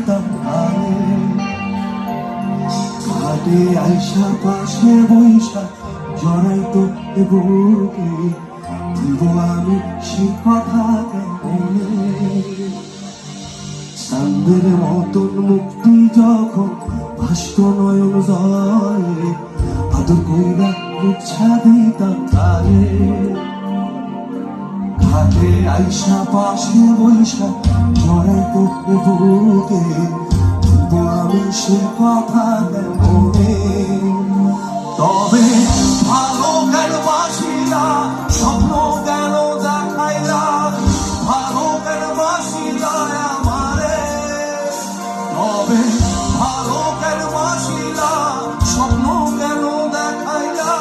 দিতাম আরে ঘাটে আইসা পাশে বৈশা জড়াইতো বুকে দিব আমি সে কথা কেমনে চাঁদের মতন মুক্তি যখন ভাস্ত নয়ন জলে আদর কইরা ইচ্ছা দিতাম তারে ঘাটে আইসা পাশে বৈশা জড়াইতো বুকে দিব আমি সে কথা কেমনে তবে ভালো কেন বাসিলা স্বপ্ন কেন দেখাইলা ভালো কেন বাসিলা আমারে তবে ভালো কেন বাসিলা স্বপ্ন কেন দেখাইলা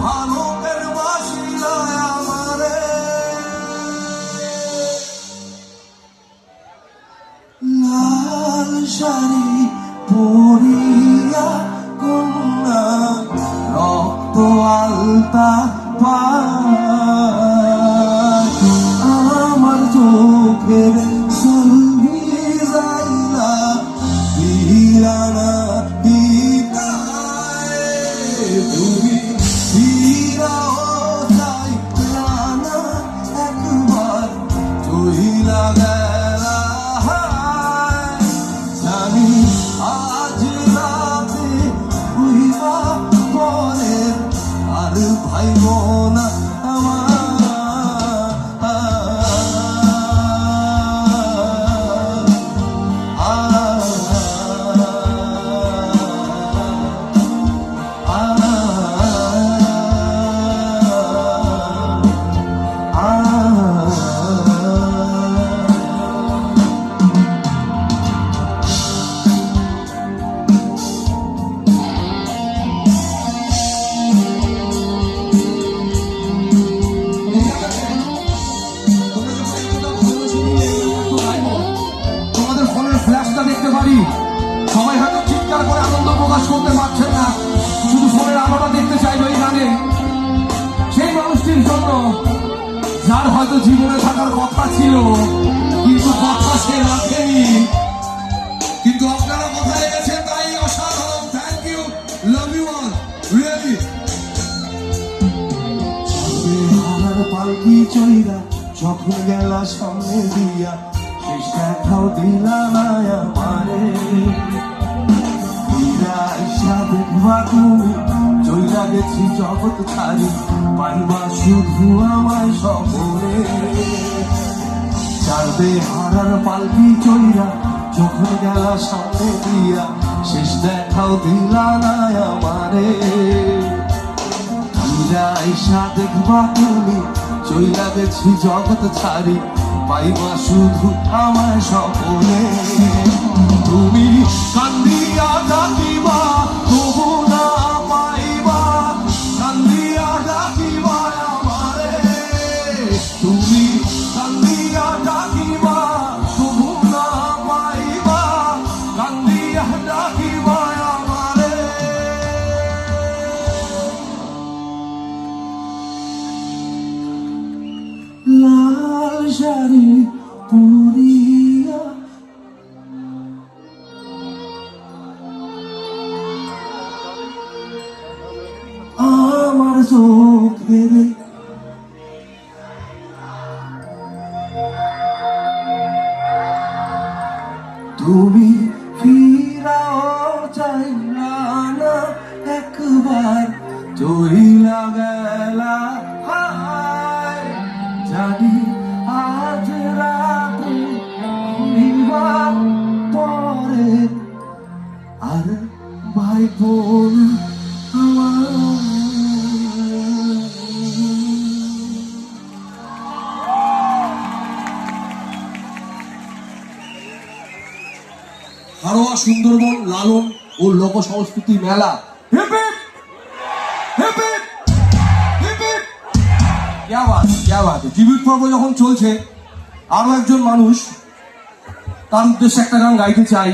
ভালো কেন বাসিলা আমারে লাল শাড়ি পরিয়া কন্যা রক্ত আলতা আমার চোখের সঙ্গী যাইলা বিরানা তুমি ফিরাও যাইলা না একবার চইলা গেলা জানি আজ রাতে উইবা পরে আর ভাইব না সবাই হয়তো চিৎকার করে আনন্দ প্রকাশ করতে পারছেন না শুধু ফোনের আলোটা দেখতে চাইবে এই গানে সেই মানুষটির জন্য যার হয়তো জীবনে থাকার কথা ছিল কিন্তু কথা সে রাখেনি কিন্তু আপনারা কোথায় গেছেন তাই অসাধারণ thank you love you all really পালকি চইরা যখন গেলা সামনে দিয়া শেষ দেখাও দিলা না আমারে দেখবা তুমি চইলা গেছি জগৎ ছাড়ি পাইবা শুধু আমায় সপনে চারবে হারার পালকি চইরা যখন গেলা সামনে দিয়া শেষ দেখাও দিলা না আমারে আইসা দেখবা তুমি চইলা গেছি জগৎ ছাড়ি পাইবা শুধু আমায় সপনে তুমি কান্দিয়া ডাকিবা তবু না পাইবা কান্দিয়া ডাকিবা আমারে তুমি কান্দিয়া ডাকিবা তবু না পাইবা কান্দিয়া ডাকিবা আমারে লাল শাড়ি পরিয়া আমার চোখের তুমি ফিরাও চাইলা না একবার চইলা গেলা জানি আজ রাতে পরে আর ভাই বোন হারোয়া সুন্দরবন লালন ও লোক সংস্কৃতি মেলা ট্রিবিউট পর্ব যখন চলছে আরো একজন মানুষ তার উদ্দেশ্যে একটা গান গাইতে চাই।